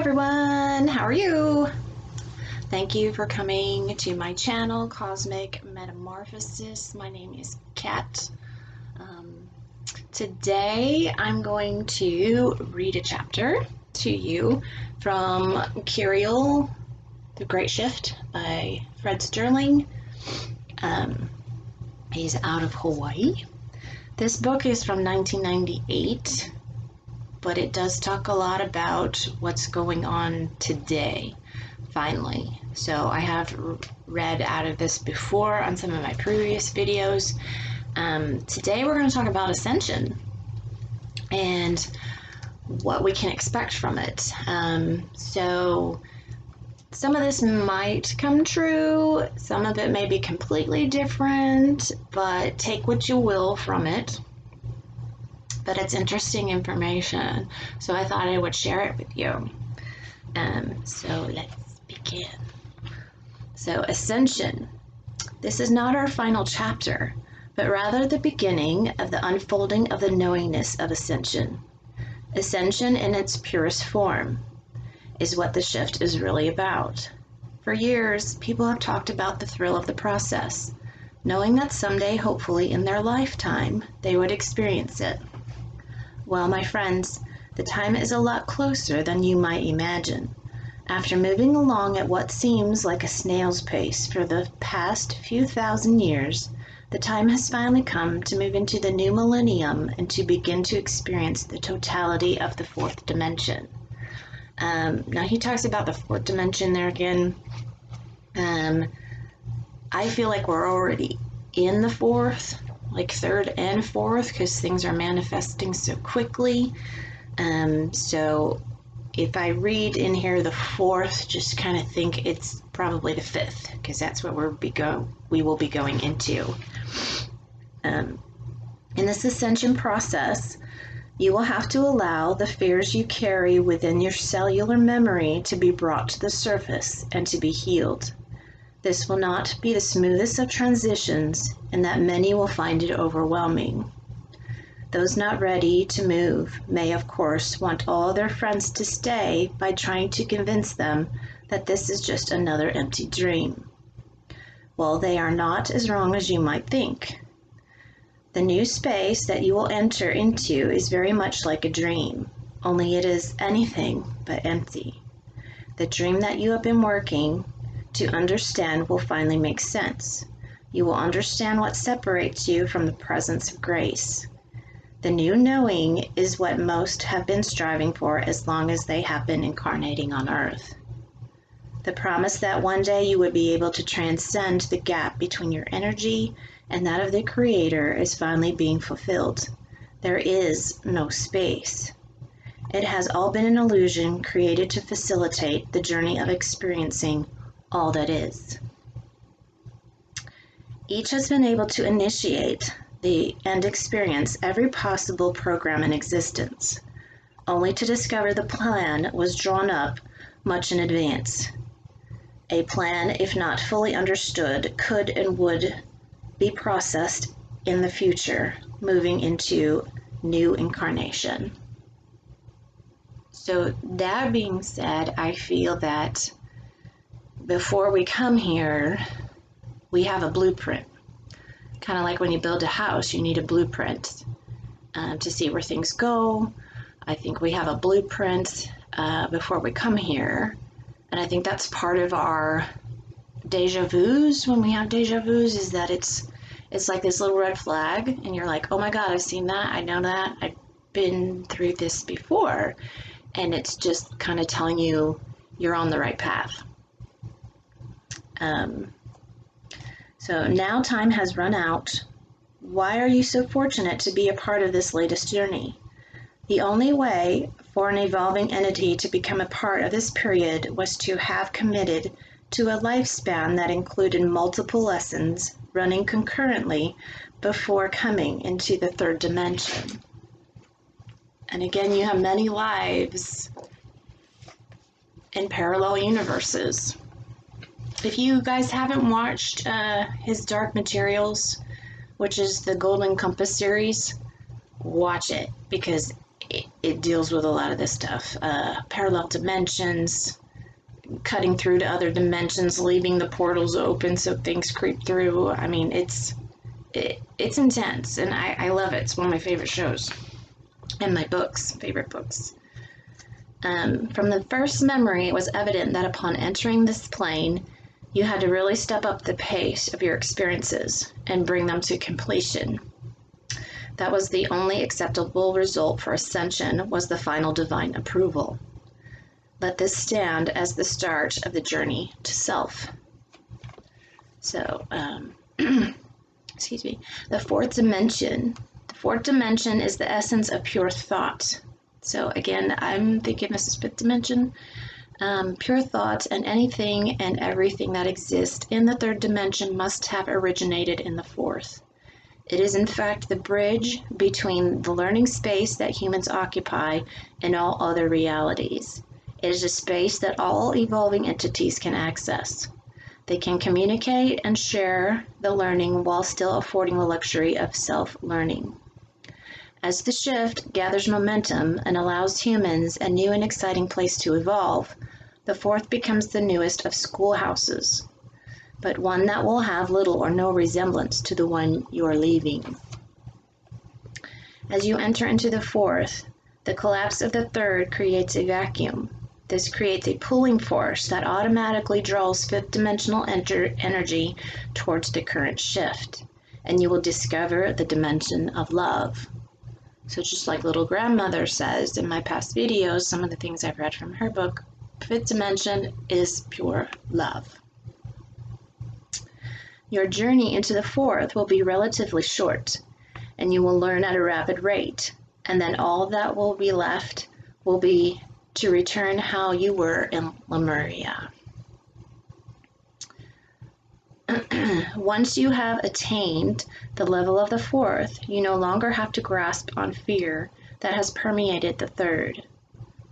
everyone, how are you? Thank you for coming to my channel, Cosmic Metamorphosis. My name is Kat. Today I'm going to read a chapter to you from Curial, The Great Shift by Fred Sterling. He's out of Hawaii. This book is from 1998. But it does talk a lot about what's going on today, finally. So I have read out of this before on some of my previous videos. Today we're going to talk about Ascension and what we can expect from it. So some of this might come true, some of it may be completely different, but take what you will from it. But it's interesting information, so I thought I would share it with you. So let's begin. So Ascension. This is not our final chapter, but rather the beginning of the unfolding of the knowingness of Ascension. Ascension in its purest form is what the shift is really about. For years, people have talked about the thrill of the process, knowing that someday, hopefully in their lifetime, they would experience it. Well, my friends, the time is a lot closer than you might imagine. After moving along at what seems like a snail's pace for the past few thousand years, the time has finally come to move into the new millennium and to begin to experience the totality of the fourth dimension. Now he talks about the fourth dimension there again. I feel like we're already in the fourth, like third and fourth, because things are manifesting so quickly. So if I read in here the fourth, just kind of think it's probably the fifth, because that's what we will be going into. In this ascension process, you will have to allow the fears you carry within your cellular memory to be brought to the surface and to be healed. This will not be the smoothest of transitions, and that many will find it overwhelming. Those not ready to move may, of course, want all their friends to stay by trying to convince them that this is just another empty dream. Well, they are not as wrong as you might think. The new space that you will enter into is very much like a dream, only it is anything but empty. The dream that you have been working to understand will finally make sense. You will understand what separates you from the presence of grace. The new knowing is what most have been striving for as long as they have been incarnating on earth. The promise that one day you would be able to transcend the gap between your energy and that of the Creator is finally being fulfilled. There is no space. It has all been an illusion created to facilitate the journey of experiencing all that is. Each has been able to initiate and experience every possible program in existence, only to discover the plan was drawn up much in advance. A plan, if not fully understood, could and would be processed in the future, moving into new incarnation. So that being said, I feel that before we come here, we have a blueprint. Kind of like when you build a house, you need a blueprint to see where things go. I think we have a blueprint before we come here. And I think that's part of our deja vus. When we have deja vus, is that it's like this little red flag, and you're like, oh my God, I've seen that, I know that, I've been through this before. And it's just kind of telling you you're on the right path. So now time has run out. Why are you so fortunate to be a part of this latest journey? The only way for an evolving entity to become a part of this period was to have committed to a lifespan that included multiple lessons running concurrently before coming into the third dimension. And again, you have many lives in parallel universes. If you guys haven't watched his Dark Materials, which is the Golden Compass series, watch it, because it deals with a lot of this stuff. Parallel dimensions, cutting through to other dimensions, leaving the portals open so things creep through. I mean, it's intense, and I love it. It's one of my favorite shows and my favorite books. From the first memory, it was evident that upon entering this plane, you had to really step up the pace of your experiences and bring them to completion. That was the only acceptable result for Ascension, was the final divine approval. Let this stand as the start of the journey to self. So, excuse me, the fourth dimension. The fourth dimension is the essence of pure thought. So again, I'm thinking this is fifth dimension. Pure thought, and anything and everything that exists in the third dimension must have originated in the fourth. It is in fact the bridge between the learning space that humans occupy and all other realities. It is a space that all evolving entities can access. They can communicate and share the learning while still affording the luxury of self-learning. As the shift gathers momentum and allows humans a new and exciting place to evolve, the fourth becomes the newest of schoolhouses, but one that will have little or no resemblance to the one you are leaving. As you enter into the fourth, the collapse of the third creates a vacuum. This creates a pulling force that automatically draws fifth dimensional energy towards the current shift, and you will discover the dimension of love. So just like little grandmother says in my past videos, some of the things I've read from her book, fifth dimension is pure love. Your journey into the fourth will be relatively short, and you will learn at a rapid rate, and then all that will be left will be to return how you were in Lemuria. Once you have attained the level of the fourth, you no longer have to grasp on fear that has permeated the third.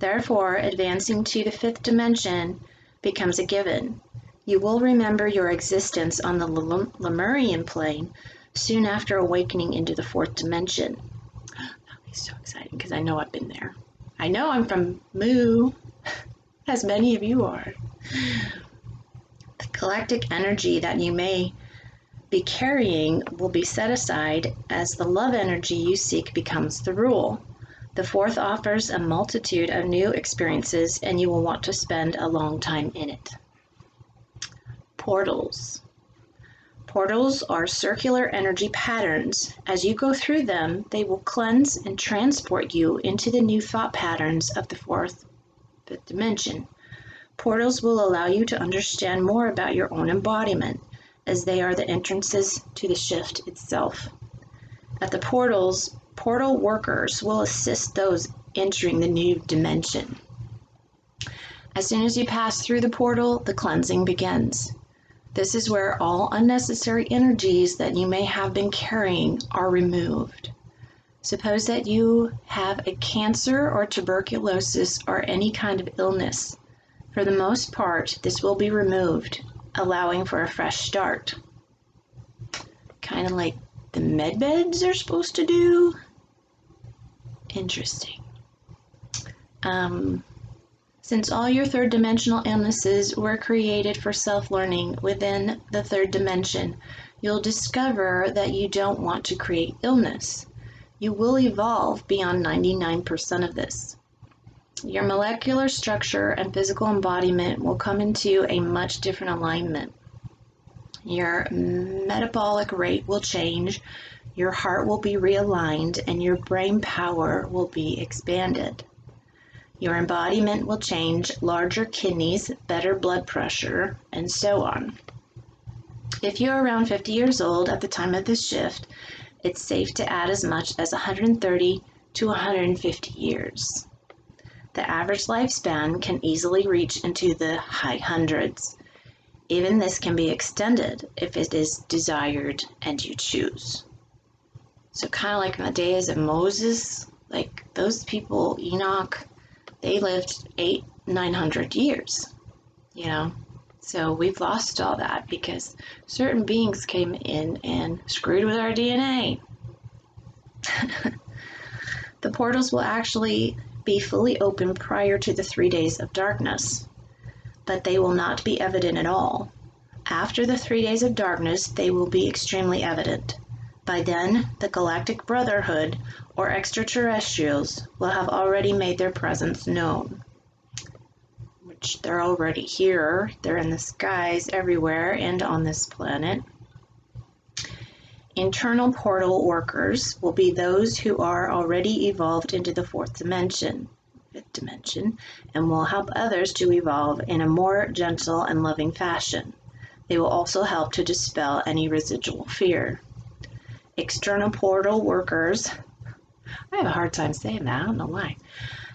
Therefore, advancing to the fifth dimension becomes a given. You will remember your existence on the Lemurian plane soon after awakening into the fourth dimension. That'll be so exciting because I know I've been there. I know I'm from Mu, as many of you are. The galactic energy that you may be carrying will be set aside as the love energy you seek becomes the rule. The fourth offers a multitude of new experiences, and you will want to spend a long time in it. Portals. Portals are circular energy patterns. As you go through them, they will cleanse and transport you into the new thought patterns of the fifth dimension. Portals will allow you to understand more about your own embodiment, as they are the entrances to the shift itself. At the portals, portal workers will assist those entering the new dimension. As soon as you pass through the portal, the cleansing begins. This is where all unnecessary energies that you may have been carrying are removed. Suppose that you have a cancer or tuberculosis or any kind of illness. For the most part, this will be removed, allowing for a fresh start. Kind of like the med beds are supposed to do. Interesting. Since all your third dimensional illnesses were created for self-learning within the third dimension, you'll discover that you don't want to create illness. You will evolve beyond 99% of this. Your molecular structure and physical embodiment will come into a much different alignment. Your metabolic rate will change, your heart will be realigned, and your brain power will be expanded. Your embodiment will change, larger kidneys, better blood pressure, and so on. If you're around 50 years old at the time of this shift, it's safe to add as much as 130 to 150 years. The average lifespan can easily reach into the high hundreds. Even this can be extended if it is desired and you choose. So kind of like in the days of Moses, like those people, Enoch, they lived 800-900 years, you know. So we've lost all that because certain beings came in and screwed with our DNA. The portals will actually be fully open prior to the 3 days of darkness, but they will not be evident at all. After the 3 days of darkness, they will be extremely evident. By then, the Galactic Brotherhood, or extraterrestrials, will have already made their presence known. Which they're already here. They're in the skies everywhere and on this planet. Internal portal workers will be those who are already evolved into the fifth dimension, and will help others to evolve in a more gentle and loving fashion. They will also help to dispel any residual fear. External portal workers, I have a hard time saying that, I don't know why.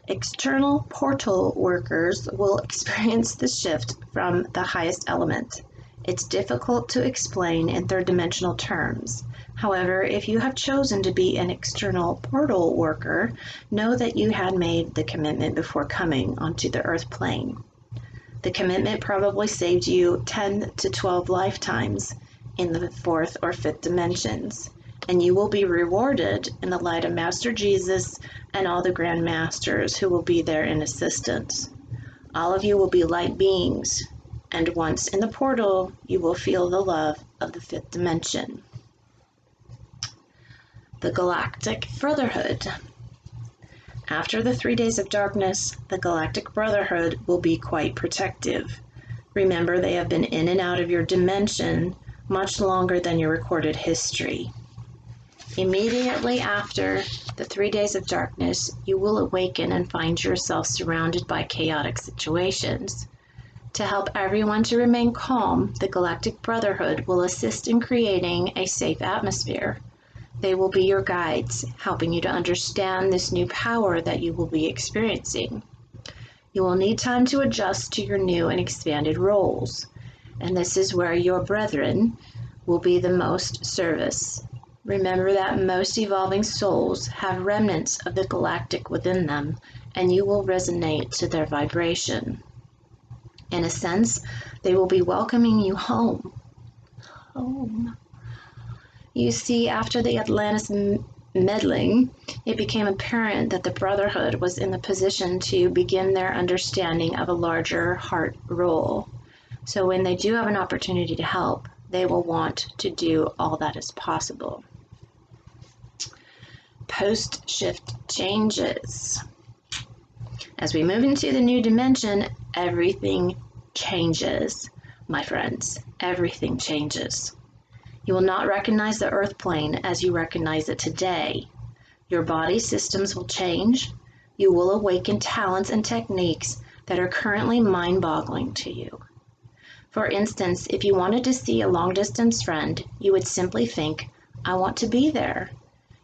External portal workers will experience the shift from the highest element. It's difficult to explain in third-dimensional terms. However, if you have chosen to be an external portal worker, know that you had made the commitment before coming onto the Earth plane. The commitment probably saved you 10 to 12 lifetimes in the fourth or fifth dimensions, and you will be rewarded in the light of Master Jesus and all the Grand Masters who will be there in assistance. All of you will be light beings, and once in the portal, you will feel the love of the fifth dimension. The Galactic Brotherhood. After the 3 days of darkness, the Galactic Brotherhood will be quite protective. Remember, they have been in and out of your dimension much longer than your recorded history. Immediately after the 3 days of darkness, you will awaken and find yourself surrounded by chaotic situations. To help everyone to remain calm, the Galactic Brotherhood will assist in creating a safe atmosphere. They will be your guides, helping you to understand this new power that you will be experiencing. You will need time to adjust to your new and expanded roles, and this is where your brethren will be the most service. Remember that most evolving souls have remnants of the galactic within them, and you will resonate to their vibration. In a sense, they will be welcoming you home. Home. You see, after the Atlantis meddling, it became apparent that the Brotherhood was in the position to begin their understanding of a larger heart role. So when they do have an opportunity to help, they will want to do all that is possible. Post-shift changes. As we move into the new dimension, everything changes, my friends. Everything changes. You will not recognize the earth plane as you recognize it today. Your body systems will change. You will awaken talents and techniques that are currently mind-boggling to you. For instance, if you wanted to see a long-distance friend, you would simply think, "I want to be there."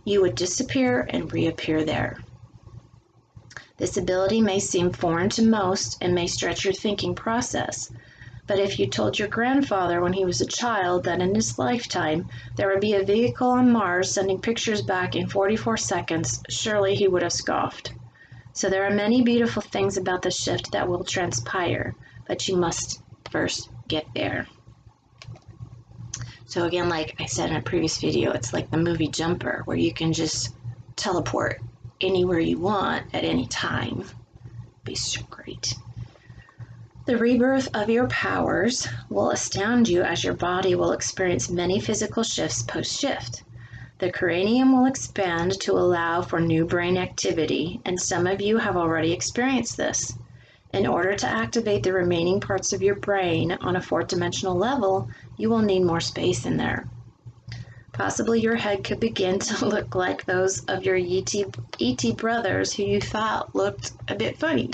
You would disappear and reappear there. This ability may seem foreign to most and may stretch your thinking process. But if you told your grandfather when he was a child that in his lifetime there would be a vehicle on Mars sending pictures back in 44 seconds, surely he would have scoffed. So there are many beautiful things about the shift that will transpire, but you must first get there. So again, like I said in a previous video, it's like the movie Jumper, where you can just teleport anywhere you want at any time. It'd be so great. The rebirth of your powers will astound you as your body will experience many physical shifts post-shift. The cranium will expand to allow for new brain activity, and some of you have already experienced this. In order to activate the remaining parts of your brain on a fourth-dimensional level, you will need more space in there. Possibly your head could begin to look like those of your ET brothers who you thought looked a bit funny.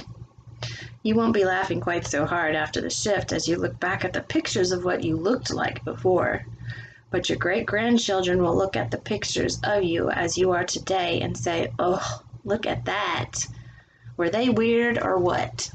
You won't be laughing quite so hard after the shift as you look back at the pictures of what you looked like before. But your great-grandchildren will look at the pictures of you as you are today and say, "Oh, look at that. Were they weird or what?"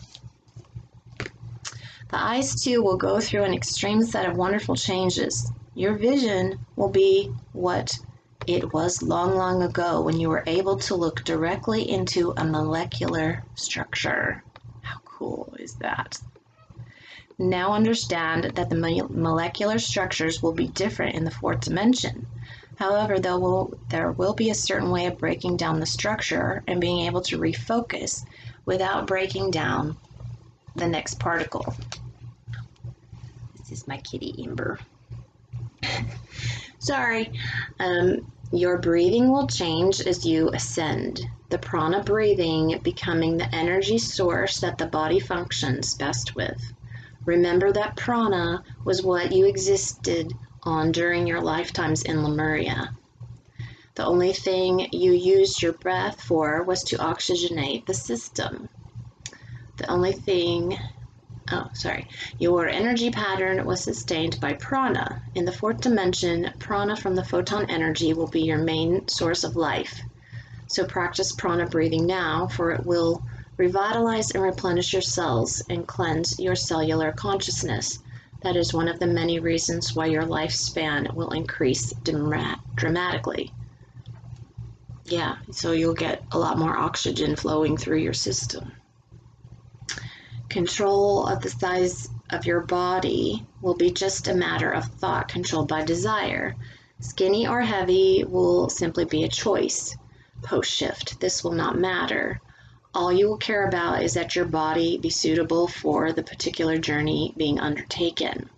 The eyes, too, will go through an extreme set of wonderful changes. Your vision will be what it was long, long ago when you were able to look directly into a molecular structure. How cool is that? Now understand that the molecular structures will be different in the fourth dimension. However, there will be a certain way of breaking down the structure and being able to refocus without breaking down the next particle. This is my kitty Ember. Sorry. Your breathing will change as you ascend, the prana breathing becoming the energy source that the body functions best with. Remember that prana was what you existed on during your lifetimes in Lemuria. The only thing you used your breath for was to oxygenate the system. Your energy pattern was sustained by prana. In the fourth dimension, prana from the photon energy will be your main source of life. So practice prana breathing now, for it will revitalize and replenish your cells and cleanse your cellular consciousness. That is one of the many reasons why your lifespan will increase dramatically. Yeah, so you'll get a lot more oxygen flowing through your system. Control of the size of your body will be just a matter of thought controlled by desire. Skinny or heavy will simply be a choice. Post-shift, this will not matter. All you will care about is that your body be suitable for the particular journey being undertaken.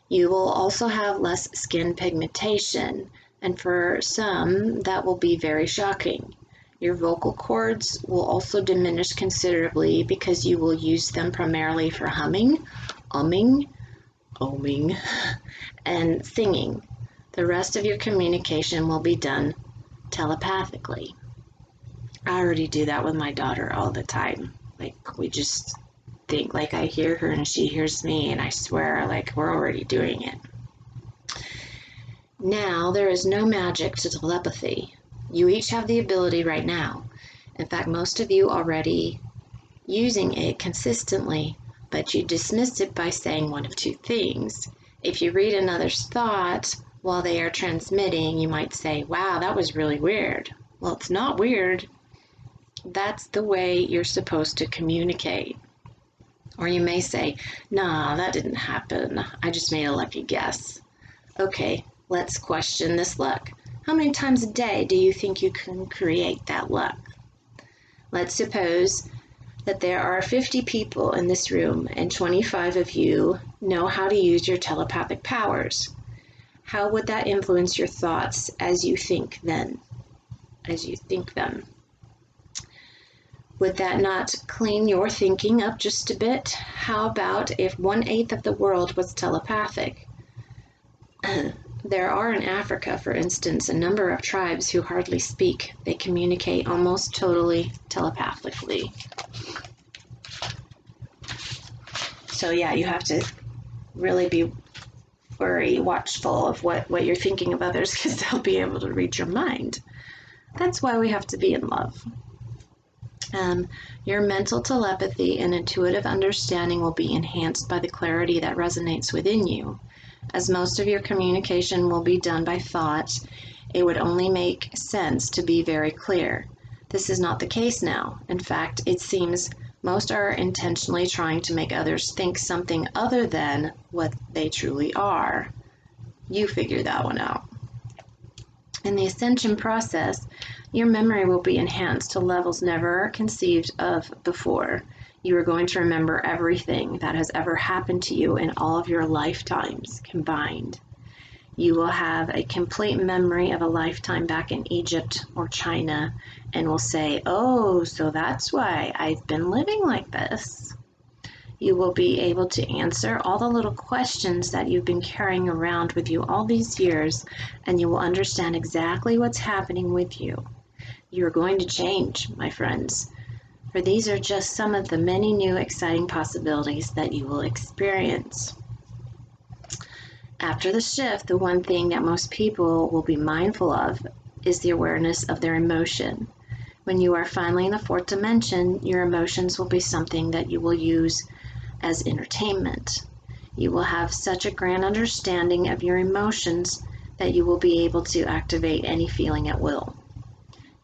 You will also have less skin pigmentation, and for some, that will be very shocking. Your vocal cords will also diminish considerably because you will use them primarily for humming, umming, and singing. The rest of your communication will be done telepathically. I already do that with my daughter all the time. Like, we just think, like, I hear her and she hears me, and I swear, like, we're already doing it. Now, there is no magic to telepathy. You each have the ability right now. In fact, most of you already using it consistently, but you dismiss it by saying one of two things. If you read another's thought while they are transmitting, you might say, wow, that was really weird. Well, it's not weird. That's the way you're supposed to communicate. Or you may say, nah, that didn't happen. I just made a lucky guess. Okay, let's question this luck. How many times a day do you think you can create that luck? Let's suppose that there are 50 people in this room and 25 of you know how to use your telepathic powers. How would that influence your thoughts as you think them? Would that not clean your thinking up just a bit? How about if 1/8 of the world was telepathic? There are in Africa, for instance, a number of tribes who hardly speak. They communicate almost totally telepathically. So yeah, you have to really be very watchful of what you're thinking of others, because they'll be able to read your mind. That's why we have to be in love. Your mental telepathy and intuitive understanding will be enhanced by the clarity that resonates within you. As most of your communication will be done by thought, it would only make sense to be very clear. This is not the case now. In fact, it seems most are intentionally trying to make others think something other than what they truly are. You figure that one out. In the Ascension process, your memory will be enhanced to levels never conceived of before. You are going to remember everything that has ever happened to you in all of your lifetimes combined. You will have a complete memory of a lifetime back in Egypt or China and will say, oh, so that's why I've been living like this. You will be able to answer all the little questions that you've been carrying around with you all these years, and you will understand exactly what's happening with you. You are going to change, my friends, for these are just some of the many new exciting possibilities that you will experience. After the shift, the one thing that most people will be mindful of is the awareness of their emotion. When you are finally in the fourth dimension, your emotions will be something that you will use as entertainment. You will have such a grand understanding of your emotions that you will be able to activate any feeling at will.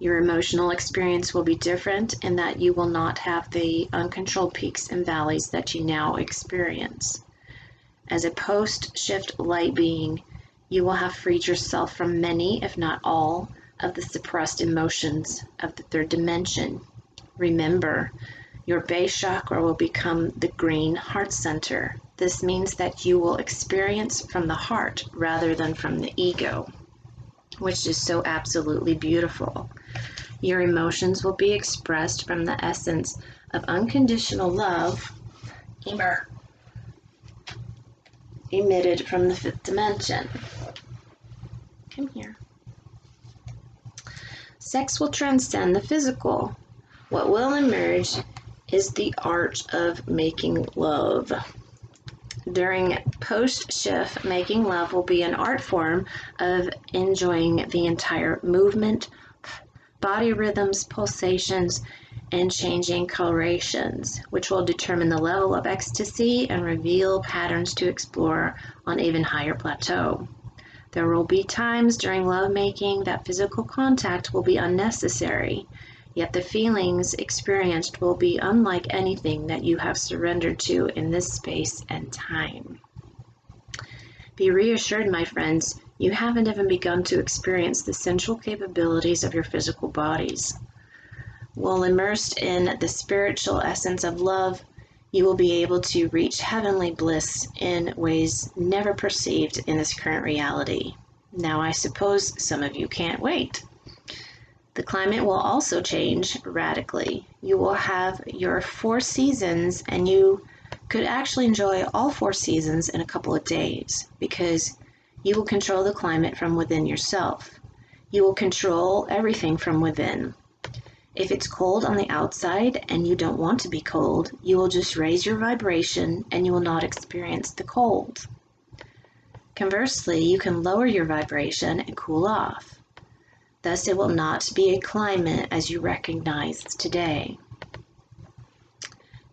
Your emotional experience will be different in that you will not have the uncontrolled peaks and valleys that you now experience. As a post-shift light being, You will have freed yourself from many, if not all, of the suppressed emotions of the third dimension. Remember, your base chakra will become the green heart center. This means that you will experience from the heart rather than from the ego, which is so absolutely beautiful. Your emotions will be expressed from the essence of unconditional love emitted from the fifth dimension. Come here. Sex will transcend the physical. What will emerge is the art of making love. During post-shift, making love will be an art form of enjoying the entire movement, body rhythms, pulsations, and changing colorations, which will determine the level of ecstasy and reveal patterns to explore on even higher plateau. There will be times during lovemaking that physical contact will be unnecessary, yet the feelings experienced will be unlike anything that you have surrendered to in this space and time. Be reassured, my friends, you haven't even begun to experience the sensual capabilities of your physical bodies. While immersed in the spiritual essence of love, you will be able to reach heavenly bliss in ways never perceived in this current reality. Now, I suppose some of you can't wait. The climate will also change radically. You will have your 4 seasons, and you could actually enjoy all 4 seasons in a couple of days, because you will control the climate from within yourself. You will control everything from within. If it's cold on the outside and you don't want to be cold, you will just raise your vibration and you will not experience the cold. Conversely, you can lower your vibration and cool off. Thus, it will not be a climate as you recognize today.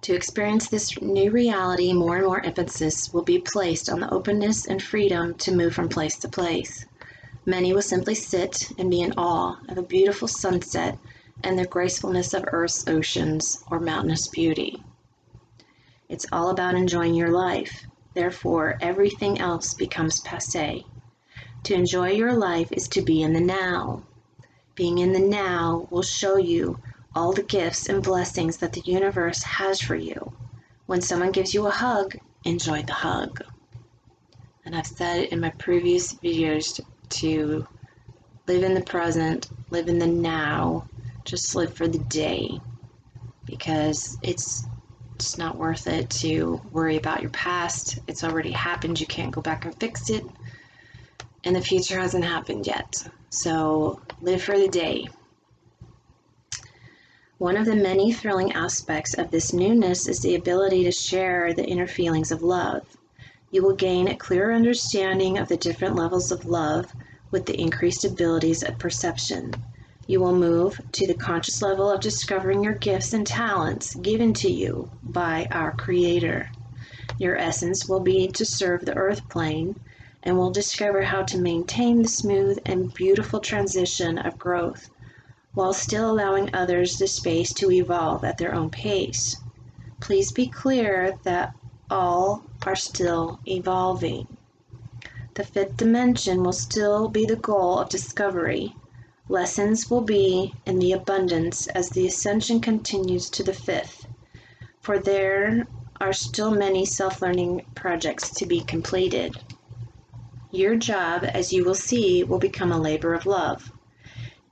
To experience this new reality, more and more emphasis will be placed on the openness and freedom to move from place to place. Many will simply sit and be in awe of a beautiful sunset and the gracefulness of Earth's oceans or mountainous beauty. It's all about enjoying your life. Therefore, everything else becomes passé. To enjoy your life is to be in the now. Being in the now will show you all the gifts and blessings that the universe has for you. When someone gives you a hug, enjoy the hug. And I've said in my previous videos to live in the present, live in the now, just live for the day, because it's not worth it to worry about your past. It's already happened. You can't go back and fix it. And the future hasn't happened yet. So live for the day. One of the many thrilling aspects of this newness is the ability to share the inner feelings of love. You will gain a clearer understanding of the different levels of love with the increased abilities of perception. You will move to the conscious level of discovering your gifts and talents given to you by our Creator. Your essence will be to serve the earth plane and will discover how to maintain the smooth and beautiful transition of growth while still allowing others the space to evolve at their own pace. Please be clear that all are still evolving. The fifth dimension will still be the goal of discovery. Lessons will be in the abundance as the Ascension continues to the fifth, for there are still many self-learning projects to be completed. Your job, as you will see, will become a labor of love.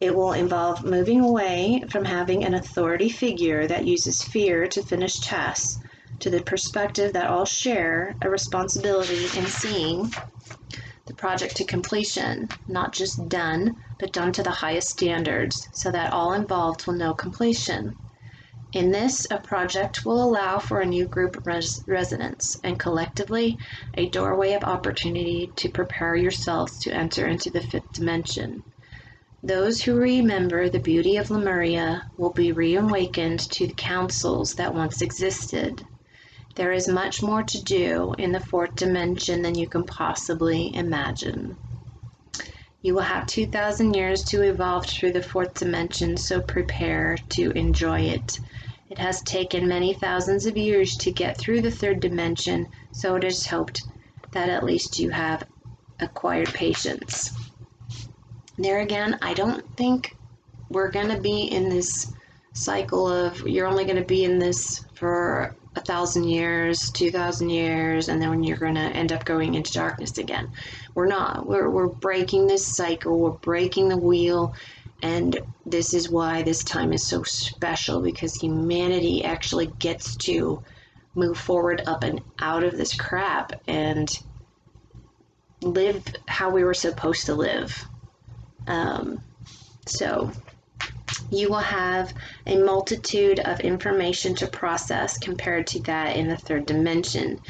It will involve moving away from having an authority figure that uses fear to finish tasks to the perspective that all share a responsibility in seeing the project to completion, not just done, but done to the highest standards, so that all involved will know completion. In this, a project will allow for a new group resonance, and collectively, a doorway of opportunity to prepare yourselves to enter into the fifth dimension. Those who remember the beauty of Lemuria will be reawakened to the councils that once existed. There is much more to do in the fourth dimension than you can possibly imagine. You will have 2,000 years to evolve through the fourth dimension, so prepare to enjoy it. It has taken many thousands of years to get through the third dimension, so it is hoped that at least you have acquired patience. There again, I don't think we're going to be in this cycle of you're only going to be in this for 1,000 years, 2,000 years, and then you're going to end up going into darkness again. We're not. We're breaking this cycle. We're breaking the wheel. And this is why this time is so special, because humanity actually gets to move forward up and out of this crap and live how we were supposed to live. So you will have a multitude of information to process compared to that in the third dimension.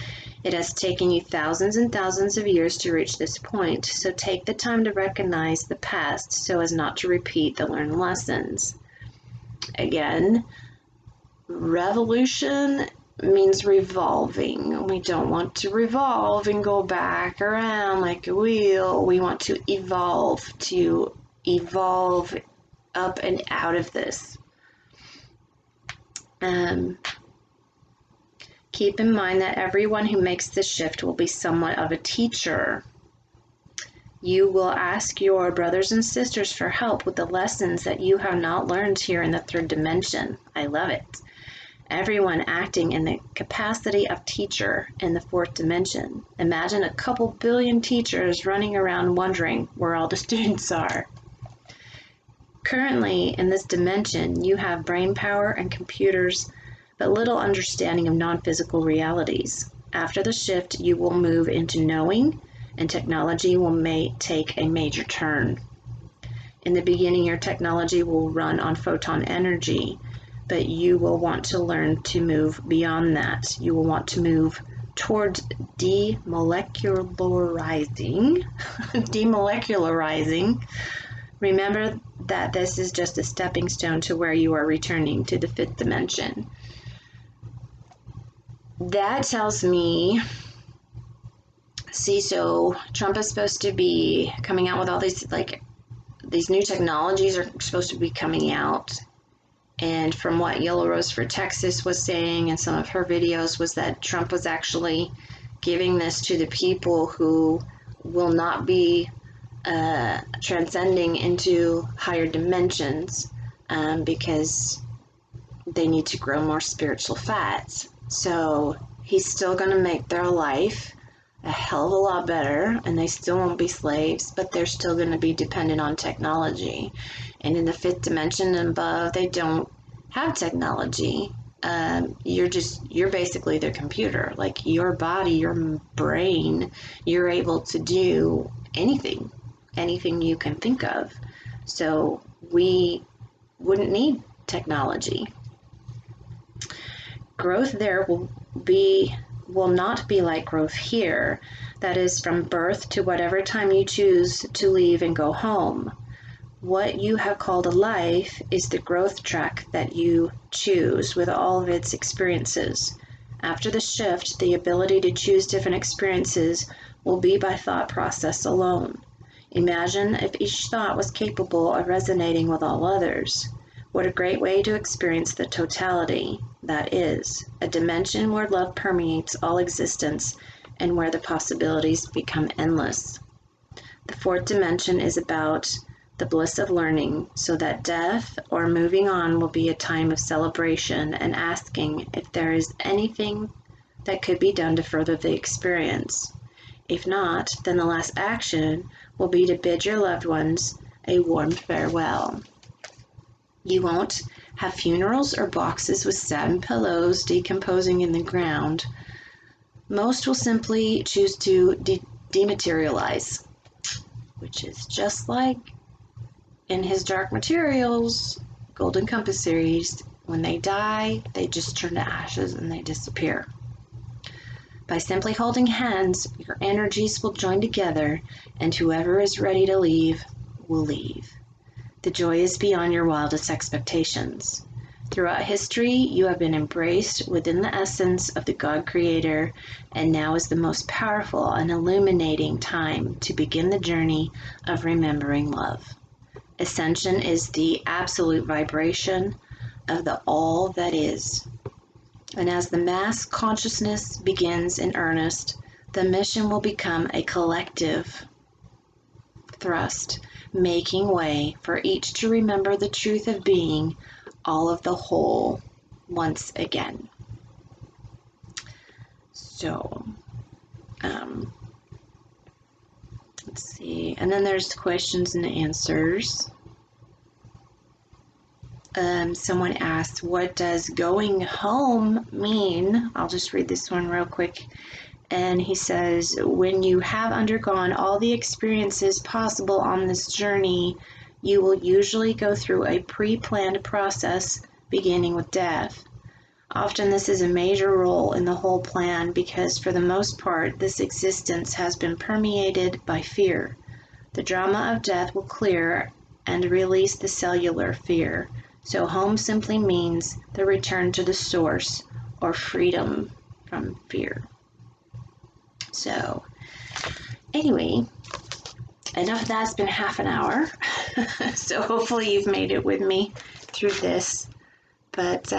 It has taken you thousands and thousands of years to reach this point, so take the time to recognize the past so as not to repeat the learned lessons. Again, revolution means revolving. We don't want to revolve and go back around like a wheel. We want to evolve up and out of this. Keep in mind that everyone who makes this shift will be somewhat of a teacher. You will ask your brothers and sisters for help with the lessons that you have not learned here in the third dimension. I love it. Everyone acting in the capacity of teacher in the fourth dimension. Imagine a couple billion teachers running around wondering where all the students are. Currently, in this dimension, you have brain power and computers, but little understanding of non-physical realities. After the shift, you will move into knowing, and technology will take a major turn. In the beginning, your technology will run on photon energy, but you will want to learn to move beyond that. You will want to move towards demolecularizing. Remember that this is just a stepping stone to where you are returning to the fifth dimension. That tells me, see, so Trump is supposed to be coming out with all these new technologies are supposed to be coming out. And from what Yellow Rose for Texas was saying in some of her videos was that Trump was actually giving this to the people who will not be transcending into higher dimensions because they need to grow more spiritual fats. So he's still going to make their life a hell of a lot better, and they still won't be slaves, but they're still going to be dependent on technology. And in the fifth dimension and above, they don't have technology. You're basically their computer. Like your body, your brain, you're able to do anything you can think of. So we wouldn't need technology. Growth there will not be like growth here. That is from birth to whatever time you choose to leave and go home. What you have called a life is the growth track that you choose with all of its experiences. After the shift, the ability to choose different experiences will be by thought process alone. Imagine if each thought was capable of resonating with all others. What a great way to experience the totality that is, a dimension where love permeates all existence and where the possibilities become endless. The fourth dimension is about the bliss of learning, so that death or moving on will be a time of celebration and asking if there is anything that could be done to further the experience. If not, then the last action will be to bid your loved ones a warm farewell. You won't have funerals or boxes with satin pillows decomposing in the ground. Most will simply choose to dematerialize, which is just like in his Dark Materials Golden Compass series. When they die, they just turn to ashes and they disappear. By simply holding hands, your energies will join together, and whoever is ready to leave will leave. The joy is beyond your wildest expectations. Throughout history, you have been embraced within the essence of the God Creator, and now is the most powerful and illuminating time to begin the journey of remembering love. Ascension is the absolute vibration of the all that is. And as the mass consciousness begins in earnest, the mission will become a collective thrust, making way for each to remember the truth of being all of the whole once again. So, let's see. And then there's questions and answers. Someone asked, what does going home mean? I'll just read this one real quick. And he says, when you have undergone all the experiences possible on this journey, you will usually go through a pre-planned process beginning with death. Often this is a major role in the whole plan because for the most part, this existence has been permeated by fear. The drama of death will clear and release the cellular fear. So home simply means the return to the source or freedom from fear. So anyway, enough of that. It's been half an hour. So hopefully you've made it with me through this. But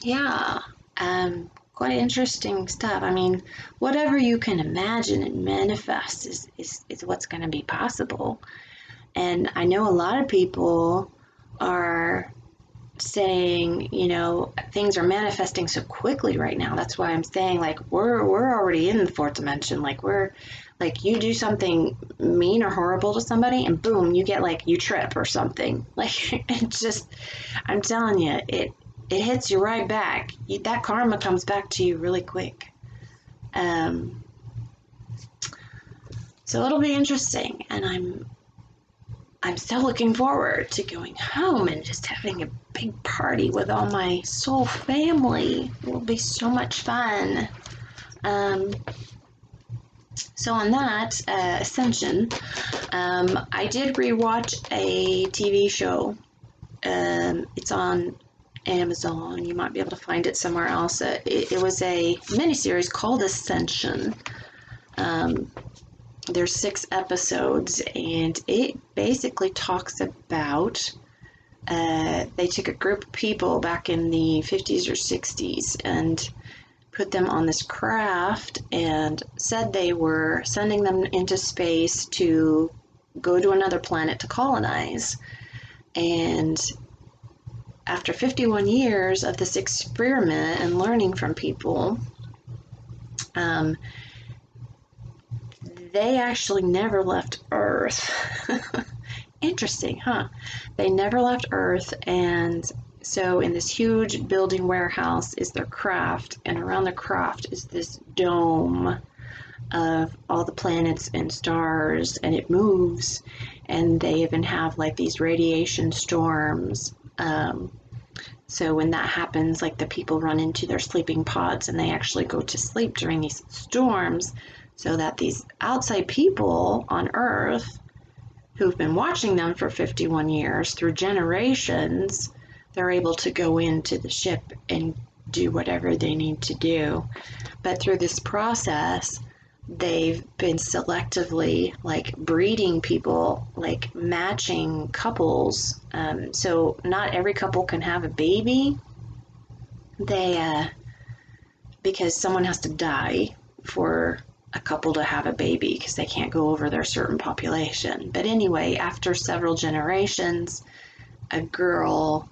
yeah, quite interesting stuff. I mean, whatever you can imagine and manifest is what's going to be possible. And I know a lot of people are saying, you know, things are manifesting so quickly right now. That's why I'm saying, like, we're already in the fourth dimension. Like, we're like, you do something mean or horrible to somebody and boom, you get like, you trip or something. Like, it just, I'm telling you, it hits you right back. That karma comes back to you really quick. So it'll be interesting, and I'm so looking forward to going home and just having a big party with all my soul family. It will be so much fun. So on that, Ascension, I did rewatch a TV show. It's on Amazon. You might be able to find it somewhere else. It was a miniseries called Ascension. There's 6 episodes, and it basically talks about they took a group of people back in the 50s or 60s and put them on this craft and said they were sending them into space to go to another planet to colonize. And after 51 years of this experiment and learning from people, they actually never left Earth. Interesting, huh? They never left Earth, and so in this huge building warehouse is their craft, and around the craft is this dome of all the planets and stars, and it moves, and they even have like these radiation storms. So when that happens, like the people run into their sleeping pods and they actually go to sleep during these storms, so that these outside people on Earth who've been watching them for 51 years through generations, they're able to go into the ship and do whatever they need to do. But through this process, they've been selectively like breeding people, like matching couples. So not every couple can have a baby. Because someone has to die for a couple to have a baby because they can't go over their certain population. But anyway, after several generations, a girl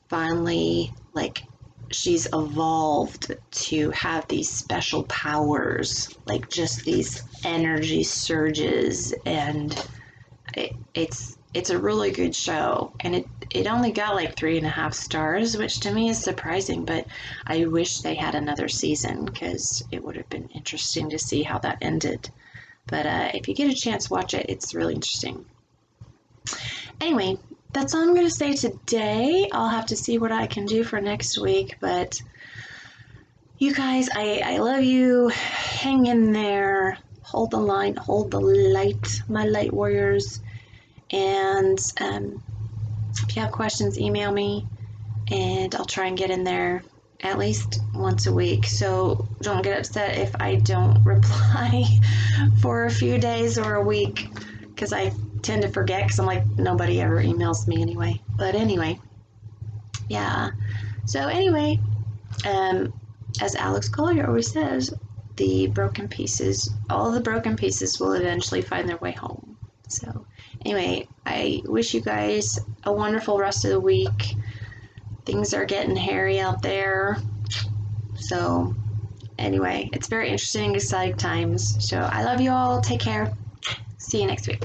finally, like, she's evolved to have these special powers, like just these energy surges, and it's a really good show, and it only got like 3.5 stars, which to me is surprising, but I wish they had another season because it would have been interesting to see how that ended. But if you get a chance, watch it. It's really interesting. Anyway, that's all I'm going to say today. I'll have to see what I can do for next week, but you guys, I love you. Hang in there. Hold the line. Hold the light, my light warriors. And if you have questions, email me, and I'll try and get in there at least once a week. So don't get upset if I don't reply for a few days or a week, because I tend to forget, because I'm like, nobody ever emails me anyway. But anyway, yeah. So anyway, as Alex Collier always says, the broken pieces, all the broken pieces will eventually find their way home. So anyway, I wish you guys a wonderful rest of the week. Things are getting hairy out there. So anyway, it's very interesting, exciting times. So I love you all. Take care. See you next week.